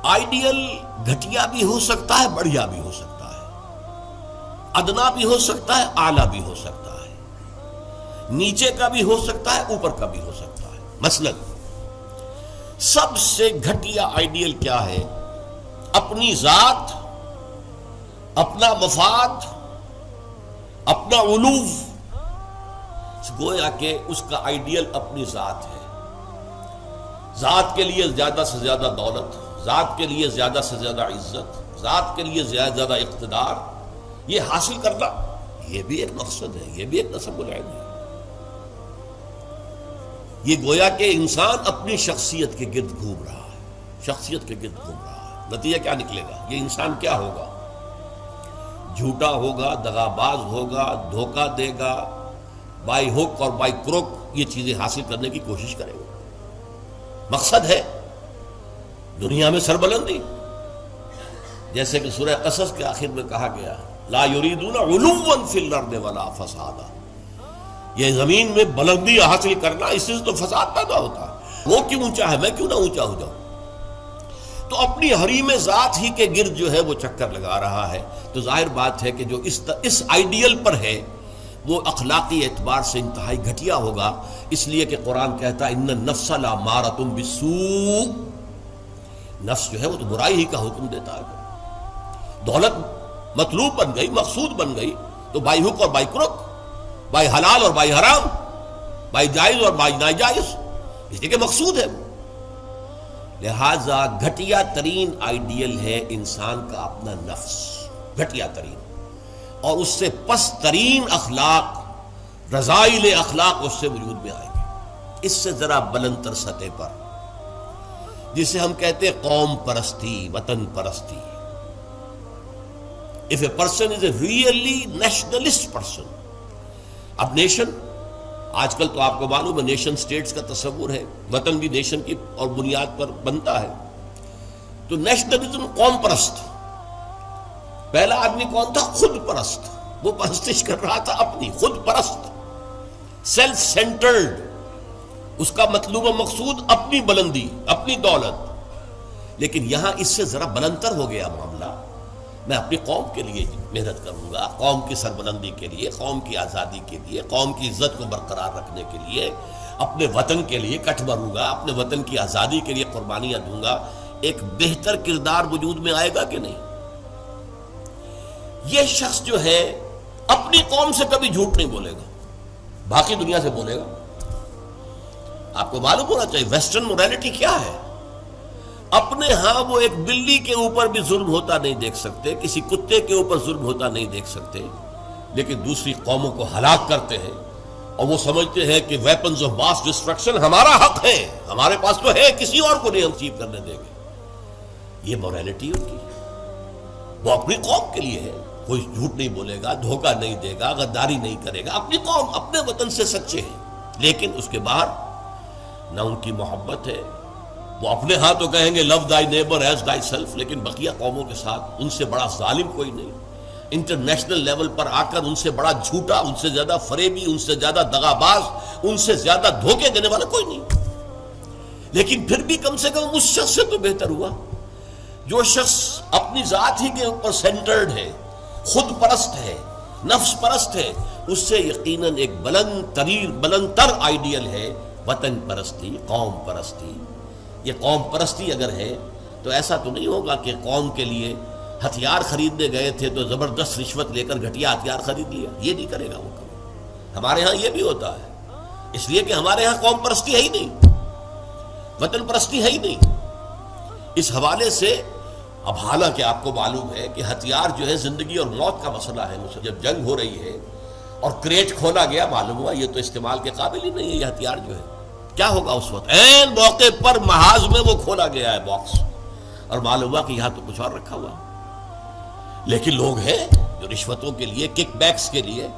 Ideal گھٹیا بھی ہو سکتا ہے، بڑھیا بھی ہو سکتا ہے، ادنا بھی ہو سکتا ہے، اعلیٰ بھی ہو سکتا ہے، نیچے کا بھی ہو سکتا ہے، اوپر کا بھی ہو سکتا ہے۔ مثلا سب سے گھٹیا آئیڈیل کیا ہے؟ اپنی ذات، اپنا مفاد، اپنا علو۔ گویا کہ اس کا آئیڈیل اپنی ذات ہے، ذات کے لیے زیادہ سے زیادہ دولت، ذات کے لیے زیادہ سے زیادہ عزت، ذات کے لیے زیادہ اقتدار، یہ حاصل کرنا، یہ بھی ایک مقصد ہے، یہ بھی ایک نصب العین ہے۔ یہ گویا کہ انسان اپنی شخصیت کے گرد گھوم رہا ہے، شخصیت کے گرد گھوم رہا ہے۔ نتیجہ کیا نکلے گا؟ یہ انسان کیا ہوگا؟ جھوٹا ہوگا، دغاباز ہوگا، دھوکہ دے گا، بائی ہک اور بائی کروک یہ چیزیں حاصل کرنے کی کوشش کرے گا۔ مقصد ہے دنیا میں سربلندی، جیسے کہ سورہ قصص کے آخر میں کہا گیا لا یریدون علوا فی الارض ولا فسادا، یہ زمین میں بلندی حاصل کرنا، اس سے تو فساد پیدا ہوتا ہے۔ وہ کیوں اونچا ہے، میں کیوں نہ اونچا ہو جاؤں؟ تو اپنی حریم ذات ہی کے گرد جو ہے وہ چکر لگا رہا ہے۔ تو ظاہر بات ہے کہ جو اس آئیڈیل پر ہے وہ اخلاقی اعتبار سے انتہائی گھٹیا ہوگا، اس لیے کہ قرآن کہتا ہے ان النفس لامارۃ بالسوء، نفس جو ہے وہ تو برائی ہی کا حکم دیتا ہے۔ دولت مطلوب بن گئی، مقصود بن گئی، تو بائی ہک اور بائی کروک، بائی حلال اور بائی حرام، بائی جائز اور بائی ناجائز، اس لیے کہ مقصود ہے وہ۔ لہذا گھٹیا ترین آئیڈیل ہے انسان کا اپنا نفس، گھٹیا ترین، اور اس سے پست ترین اخلاق، رذائل اخلاق اس سے وجود میں آئیں گے۔ اس سے ذرا بلند تر سطح پر، جسے ہم کہتے ہیں قوم پرستی، وطن پرستی۔ If a person is a really nationalist person، اب نیشن، آج کل تو آپ کو معلوم ہے نیشن سٹیٹس کا تصور ہے، وطن بھی نیشن کی اور بنیاد پر بنتا ہے۔ تو نیشنلزم قوم پرست، پہلا آدمی کون تھا؟ خود پرست، وہ پرستش کر رہا تھا اپنی، خود پرست، سیلف سینٹرڈ، اس کا مطلوب و مقصود اپنی بلندی، اپنی دولت۔ لیکن یہاں اس سے ذرا بلندتر ہو گیا معاملہ، میں اپنی قوم کے لیے محنت کروں گا، قوم کی سربلندی کے لیے، قوم کی آزادی کے لیے، قوم کی عزت کو برقرار رکھنے کے لیے، اپنے وطن کے لیے کٹ بھروں گا، اپنے وطن کی آزادی کے لیے قربانیاں دوں گا۔ ایک بہتر کردار وجود میں آئے گا کہ نہیں؟ یہ شخص جو ہے اپنی قوم سے کبھی جھوٹ نہیں بولے گا، باقی دنیا سے بولے گا۔ آپ کو معلوم ہونا چاہیے ویسٹرن مورالٹی کیا ہے۔ اپنے ہاں وہ ایک بلی کے اوپر بھی ظلم ہوتا نہیں دیکھ سکتے، کسی کتے کے اوپر ظلم ہوتا نہیں دیکھ سکتے، لیکن دوسری قوموں کو ہلاک کرتے ہیں، اور وہ سمجھتے ہیں کہ ویپنز آف ماس ڈسٹرکشن ہمارا حق ہے، ہمارے پاس تو ہے، کسی اور کو نہیں ہم اچیو کرنے دیں گے۔ یہ مورالٹی ان کی، وہ اپنی قوم کے لیے ہے، کوئی جھوٹ نہیں بولے گا، دھوکہ نہیں دے گا، غداری نہیں کرے گا، اپنی قوم، اپنے وطن سے سچے ہیں۔ لیکن اس کے باہر نہ ان کی محبت ہے، وہ اپنے ہاں تو کہیں گے لو thy neighbor as thyself، لیکن بقیہ قوموں کے ساتھ ان سے بڑا ظالم کوئی نہیں، انٹرنیشنل لیول پر آ کر ان سے بڑا جھوٹا، ان سے زیادہ فریبی، ان سے زیادہ دغاباز، ان سے زیادہ دھوکے دینے والا کوئی نہیں۔ لیکن پھر بھی کم سے کم اس شخص سے تو بہتر ہوا جو شخص اپنی ذات ہی کے اوپر سینٹرڈ ہے، خود پرست ہے، نفس پرست ہے۔ اس سے یقیناً ایک بلند تر آئیڈیل ہے وطن پرستی، قوم پرستی۔ یہ قوم پرستی اگر ہے تو ایسا تو نہیں ہوگا کہ قوم کے لیے ہتھیار خریدنے گئے تھے تو زبردست رشوت لے کر گھٹیا ہتھیار خرید لیا، یہ نہیں کرے گا وہ کبھی۔ ہمارے ہاں یہ بھی ہوتا ہے، اس لیے کہ ہمارے ہاں قوم پرستی ہے ہی نہیں، وطن پرستی ہے ہی نہیں۔ اس حوالے سے اب حالانکہ آپ کو معلوم ہے کہ ہتھیار جو ہے زندگی اور موت کا مسئلہ ہے، جب جنگ ہو رہی ہے اور کریٹ کھولا گیا، معلوم ہوا یہ تو استعمال کے قابل ہی نہیں ہے یہ ہتھیار جو ہے، کیا ہوگا اس وقت؟ عین موقع پر محاذ میں وہ کھولا گیا ہے باکس، اور معلوم ہوا کہ یہاں تو کچھ اور رکھا ہوا۔ لیکن لوگ ہیں جو رشوتوں کے لیے، کک بیکس کے لیے،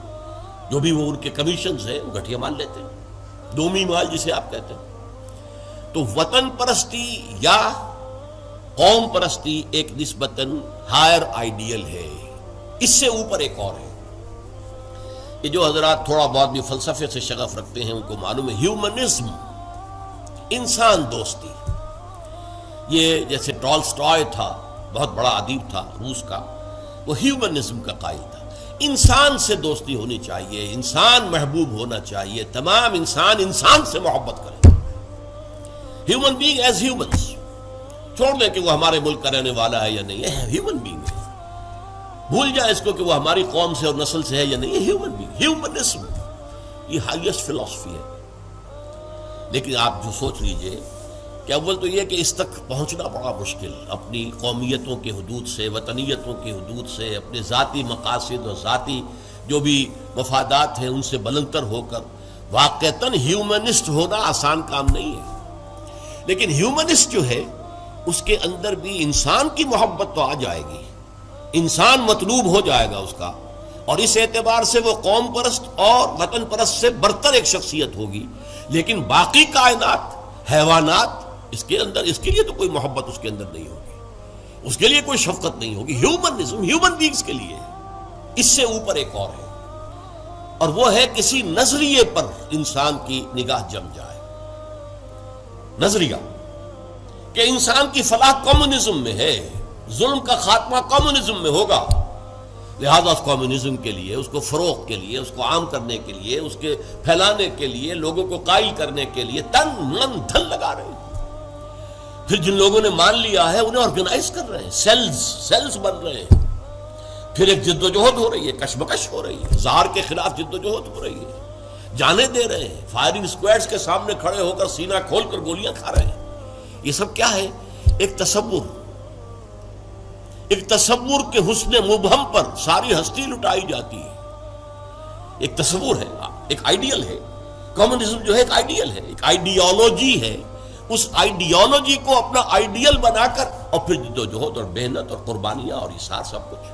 جو بھی وہ ان کے کمیشنز ہیں، وہ گھٹیا مال لیتے ہیں، دومی مال جسے آپ کہتے ہیں۔ تو وطن پرستی یا قوم پرستی ایک نسبتاً ہائر آئیڈیل ہے، اس سے اوپر ایک اور ہے۔ یہ جو حضرات تھوڑا بہت بھی فلسفے سے شغف رکھتے ہیں ان کو معلوم ہے، ہیومنزم، انسان دوستی، یہ جیسے ٹالسٹائے تھا، بہت بڑا ادیب تھا روس کا، وہ ہیومنزم کا قائل تھا. انسان سے دوستی ہونی چاہیے، انسان محبوب ہونا چاہیے، تمام انسان سے محبت کریں. ہیومن بینگ ایز ہیومنس، چھوڑ دیں کہ وہ ہمارے ملک کا رہنے والا ہے یا نہیں ہے، ہیومن بینگ ہے. بھول جائیں اس کو کہ وہ ہماری قوم سے اور نسل سے ہے یا نہیں ہے، ہیومن بینگ. ہیومنزم یہ ہائیسٹ فلسفی ہے. لیکن آپ جو سوچ لیجئے کہ اول تو یہ کہ اس تک پہنچنا بڑا مشکل، اپنی قومیتوں کے حدود سے، وطنیتوں کے حدود سے، اپنے ذاتی مقاصد اور ذاتی جو بھی مفادات ہیں ان سے بلندتر ہو کر واقعتاً ہیومنسٹ ہونا آسان کام نہیں ہے. لیکن ہیومنسٹ جو ہے اس کے اندر بھی انسان کی محبت تو آ جائے گی، انسان مطلوب ہو جائے گا اس کا، اور اس اعتبار سے وہ قوم پرست اور وطن پرست سے برتر ایک شخصیت ہوگی. لیکن باقی کائنات، حیوانات، اس کے اندر اس کے لیے تو کوئی محبت اس کے اندر نہیں ہوگی، اس کے لیے کوئی شفقت نہیں ہوگی. ہیومنزم ہیومن بینگز کے لیے ہے. اس سے اوپر ایک اور ہے، اور وہ ہے کسی نظریے پر انسان کی نگاہ جم جائے. نظریہ کہ انسان کی فلاح کمیونزم میں ہے، ظلم کا خاتمہ کمیونزم میں ہوگا، لہذا اس کمیونزم کے لیے، اس کو فروغ کے لیے، اس کو عام کرنے کے لیے، اس کے پھیلانے کے لیے، لوگوں کو قائل کرنے کے لیے تن من دھن لگا رہے ہیں. پھر جن لوگوں نے مان لیا ہے انہیں آرگنائز کر رہے ہیں، سیلز بن رہے ہیں. پھر ایک جد و جہد ہو رہی ہے، کشمکش ہو رہی ہے، زہر کے خلاف جد و جہد ہو رہی ہے، جانے دے رہے ہیں، فائرنگ اسکواڈز کے سامنے کھڑے ہو کر سینہ کھول کر گولیاں کھا رہے ہیں. یہ سب کیا ہے؟ ایک تصور کے حسن مبہم پر ساری ہستی لٹائی جاتی ہے. ایک تصور ہے، ایک آئیڈیل ہے. کمیونزم جو ہے ایک آئیڈیل ہے، ایک آئیڈیالوجی ہے. اس آئیڈیالوجی کو اپنا آئیڈیل بنا کر اور پھر جد و جہد اور محنت اور قربانیاں اور ایثار سب کچھ.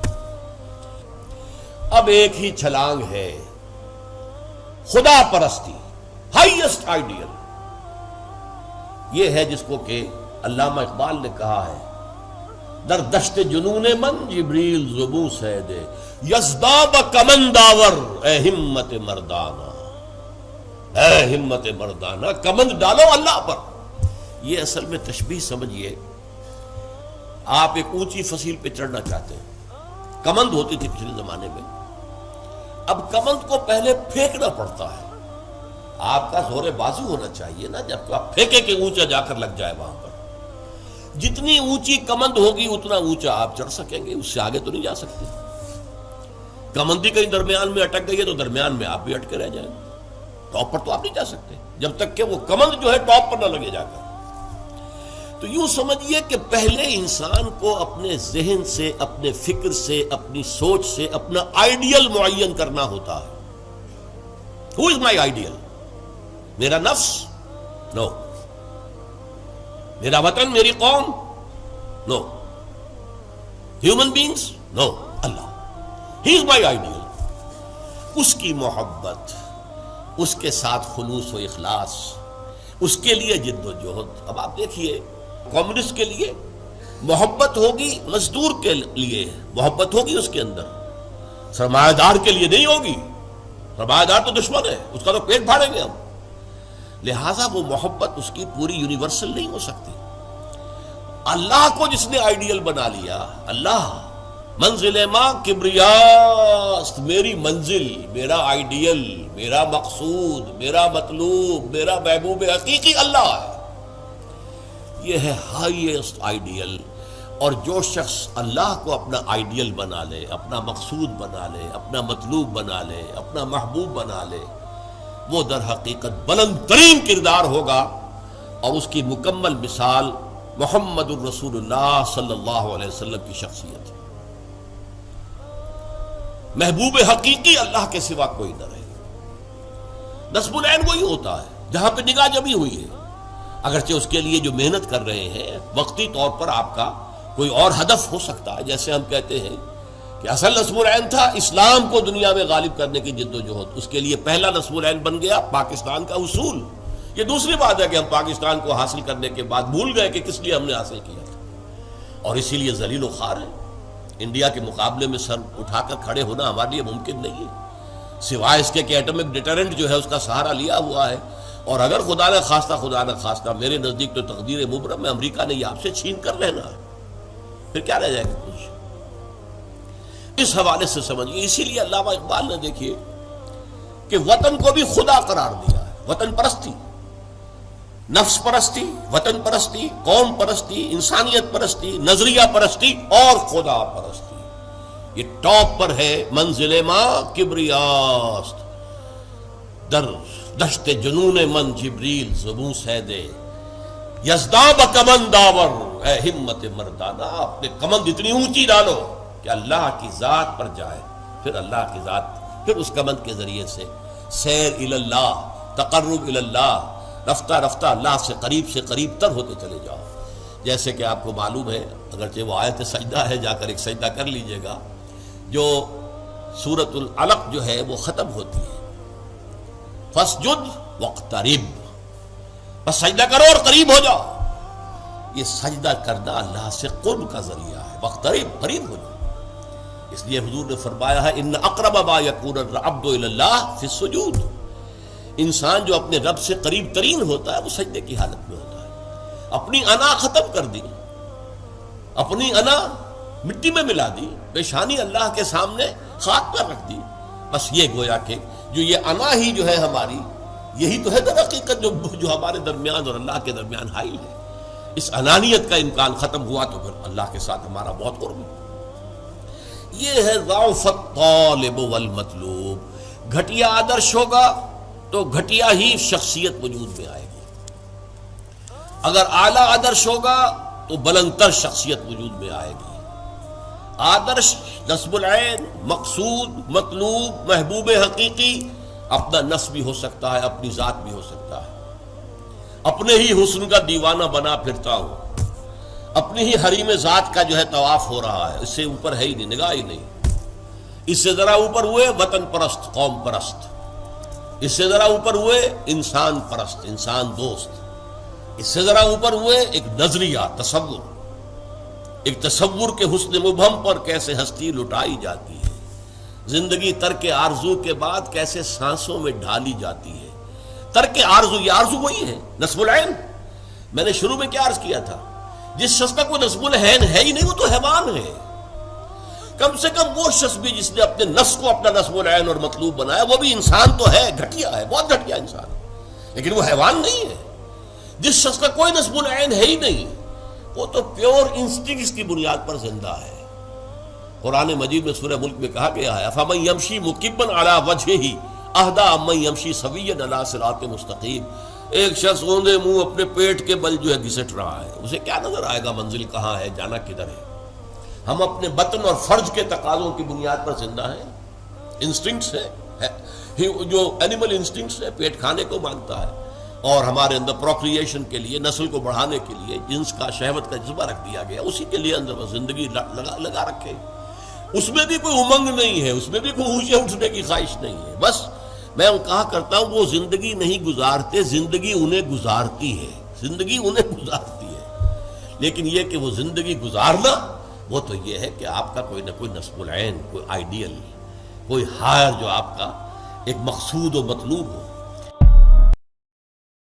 اب ایک ہی چھلانگ ہے، خدا پرستی، ہائیسٹ آئیڈیل. یہ ہے جس کو کہ علامہ اقبال نے کہا ہے، در دشت جنون من جبریل زبوں سے دے یزداب کمنداور، اے ہمت مردانہ، اے ہمت مردانہ، کمند ڈالو اللہ پر. یہ اصل میں تشبیہ سمجھیے، آپ ایک اونچی فصیل پہ چڑھنا چاہتے ہیں، کمند ہوتی تھی پچھلے زمانے میں، اب کمند کو پہلے پھینکنا پڑتا ہے. آپ کا زور بازو ہونا چاہیے نا، جب آپ پھینکے کہ اونچا جا کر لگ جائے وہاں پر. جتنی اونچی کمند ہوگی اتنا اونچا آپ چڑھ سکیں گے، اس سے آگے تو نہیں جا سکتے. کمندی کہیں درمیان میں اٹک گئی ہے تو درمیان میں آپ بھی اٹکے رہ جائیں، ٹاپ پر تو آپ نہیں جا سکتے جب تک کہ وہ کمند جو ہے ٹاپ پر نہ لگے جا کر. تو یوں سمجھیے کہ پہلے انسان کو اپنے ذہن سے، اپنے فکر سے، اپنی سوچ سے اپنا آئیڈیل معین کرنا ہوتا ہے. Who is my ideal؟ میرا نفس؟ نو. میرا وطن، میری قوم؟ نو. ہیومن بینگز؟ نو. اللہ، ہی از مائی آئیڈیل. اس کی محبت، اس کے ساتھ خلوص و اخلاص، اس کے لیے جد و جہد. اب آپ دیکھیے، کمیونسٹ کے لیے محبت ہوگی، مزدور کے لیے محبت ہوگی اس کے اندر، سرمایہ دار کے لیے نہیں ہوگی. سرمایہ دار تو دشمن ہے، اس کا تو پیٹ پھاڑیں گے ہم. لہذا وہ محبت اس کی پوری یونیورسل نہیں ہو سکتی. اللہ کو جس نے آئیڈیل بنا لیا، اللہ منزل ماں کبریاست، میری منزل، میرا آئیڈیل، میرا مقصود، میرا مطلوب، میرا محبوب حقیقی اللہ ہے. یہ ہے ہائیسٹ آئیڈیل. اور جو شخص اللہ کو اپنا آئیڈیل بنا لے، اپنا مقصود بنا لے، اپنا مطلوب بنا لے، اپنا محبوب بنا لے، وہ در حقیقت بلند ترین کردار ہوگا. اور اس کی مکمل مثال محمد الرسول اللہ صلی اللہ علیہ وسلم کی شخصیت ہے. محبوب حقیقی اللہ کے سوا کوئی نہ رہے. نصب العین وہی ہوتا ہے جہاں پہ نگاہ جمی ہوئی ہے. اگرچہ اس کے لیے جو محنت کر رہے ہیں، وقتی طور پر آپ کا کوئی اور ہدف ہو سکتا ہے. جیسے ہم کہتے ہیں کہ اصل نصب العین تھا اسلام کو دنیا میں غالب کرنے کی جد و جہد، اس کے لیے پہلا نصب العین بن گیا پاکستان کا اصول. یہ دوسری بات ہے کہ ہم پاکستان کو حاصل کرنے کے بعد بھول گئے کہ کس لیے ہم نے حاصل کیا تھا، اور اسی لیے ذلیل و خوار ہے. انڈیا کے مقابلے میں سر اٹھا کر کھڑے ہونا ہمارے لیے ممکن نہیں ہے، سوائے اس کے کہ ایٹمک ڈیٹرنٹ جو ہے اس کا سہارا لیا ہوا ہے، اور اگر خدا نہ خواستہ میرے نزدیک تو تقدیر مبرم ہے، امریکہ نے یہ آپ سے چھین کر لینا ہے، پھر کیا رہ جائے گا کچھ؟ اس حوالے سے سمجھیے، اسی لیے علامہ اقبال نے دیکھیے کہ وطن کو بھی خدا قرار دیا ہے۔ وطن پرستی، نفس پرستی، وطن پرستی، قوم پرستی، انسانیت پرستی، نظریہ پرستی اور خدا پرستی، یہ ٹاپ پر ہے۔ منزل ماں کبریاست در دشت جنون من جبریل زبوں سیدے یزداب کمند داور، اے ہمت مردانہ اپنے کمند اتنی اونچی ڈالو کہ اللہ کی ذات پر جائے، پھر اللہ کی ذات، پھر اس کمند کے ذریعے سے سیر اللہ، تقرب اللہ، رفتہ رفتہ اللہ سے قریب تر ہوتے چلے جاؤ۔ جیسے کہ آپ کو معلوم ہے، اگرچہ وہ آیت سجدہ ہے، جا کر ایک سجدہ کر لیجئے گا، جو سورۃ العلق جو ہے وہ ختم ہوتی ہے، فسجد واقترب، بس سجدہ کرو اور قریب ہو جاؤ۔ یہ سجدہ کرنا اللہ سے قرب کا ذریعہ ہے، واقترب، قریب ہو جاؤ۔ اس لیے حضور نے فرمایا ہے ان اقرب ما یکون العبد الی اللہ فی السجود، انسان جو اپنے رب سے قریب ترین ہوتا ہے وہ سجدے کی حالت میں ہوتا ہے۔ اپنی انا ختم کر دی، اپنی انا مٹی میں ملا دی، پیشانی اللہ کے سامنے خاک پر رکھ دی، بس یہ گویا کہ جو یہ انا ہی جو ہے ہماری، یہی تو ہے در حقیقت جو ہمارے درمیان اور اللہ کے درمیان حائل ہے۔ اس انانیت کا امکان ختم ہوا تو پھر اللہ کے ساتھ ہمارا بہت قرب ہے۔ یہ ہے ضعف الطالب والمطلوب۔ گھٹیا آدرش ہوگا تو گھٹیا ہی شخصیت وجود میں آئے گی، اگر اعلیٰ آدرش ہوگا تو بلندتر شخصیت وجود میں آئے گی۔ آدرش نصب العین، مقصود، مطلوب، محبوب حقیقی اپنا نصب بھی ہو سکتا ہے، اپنی ذات بھی ہو سکتا ہے۔ اپنے ہی حسن کا دیوانہ بنا پھرتا ہوں، اپنی ہی حریم ذات کا جو ہے طواف ہو رہا ہے، اس سے اوپر ہے ہی نہیں، نگاہ ہی نہیں۔ اس سے ذرا اوپر ہوئے وطن پرست، قوم پرست، اس سے ذرا اوپر ہوئے انسان پرست، انسان دوست، اس سے ذرا اوپر ہوئے ایک نظریہ، تصور، ایک تصور کے حسن مبہم پر کیسے ہستی لٹائی جاتی ہے، زندگی ترک آرزو کے بعد کیسے سانسوں میں ڈھالی جاتی ہے۔ ترک آرزو، یہ آرزو وہی ہے نصب العین۔ میں نے شروع میں کیا عرض کیا تھا، جس شخص کا کوئی نصب العین ہے ہی نہیں وہ تو حیوان ہے۔ کم سے کم وہ شخص بھی جس نے اپنے نفس کو اپنا نصب العین اور مطلوب بنایا، وہ بھی انسان تو ہے، گھٹیا ہے، بہت گھٹیا انسان ہے، لیکن وہ حیوان نہیں ہے۔ جس شخص کا کوئی نصب العین ہے ہی نہیں، وہ تو پیور انسٹنکٹس کی بنیاد پر زندہ ہے۔ قرآن مجید میں سورہ ملک میں کہا گیا ہے افمن یمشی مکبا علی وجہہ اہدی امن یمشی سویا علی صراط مستقیم۔ ایک شخص اوندے منہ اپنے پیٹ کے بل جو ہے گھسٹ رہا ہے، اسے کیا نظر آئے گا منزل کہاں ہے، جانا کدھر ہے؟ ہم اپنے بطن اور فرج کے تقاضوں کی بنیاد پر زندہ ہیں، انسٹنکٹس ہے، جو اینیمل انسٹنکٹس ہے، پیٹ کھانے کو مانگتا ہے، اور ہمارے اندر پروکریشن کے لیے، نسل کو بڑھانے کے لیے جنس کا، شہوت کا جذبہ رکھ دیا گیا، اسی کے لیے اندر زندگی لگا رکھے۔ اس میں بھی کوئی امنگ نہیں ہے، اس میں بھی کوئی اونچے اٹھنے کی خواہش نہیں ہے۔ بس میں کہا کرتا ہوں وہ زندگی نہیں گزارتے، زندگی انہیں گزارتی ہے، زندگی انہیں گزارتی ہے۔ لیکن یہ کہ وہ زندگی گزارنا، وہ تو یہ ہے کہ آپ کا کوئی نہ کوئی نصب العین، کوئی آئیڈیل، کوئی ہائر جو آپ کا ایک مقصود و مطلوب ہو۔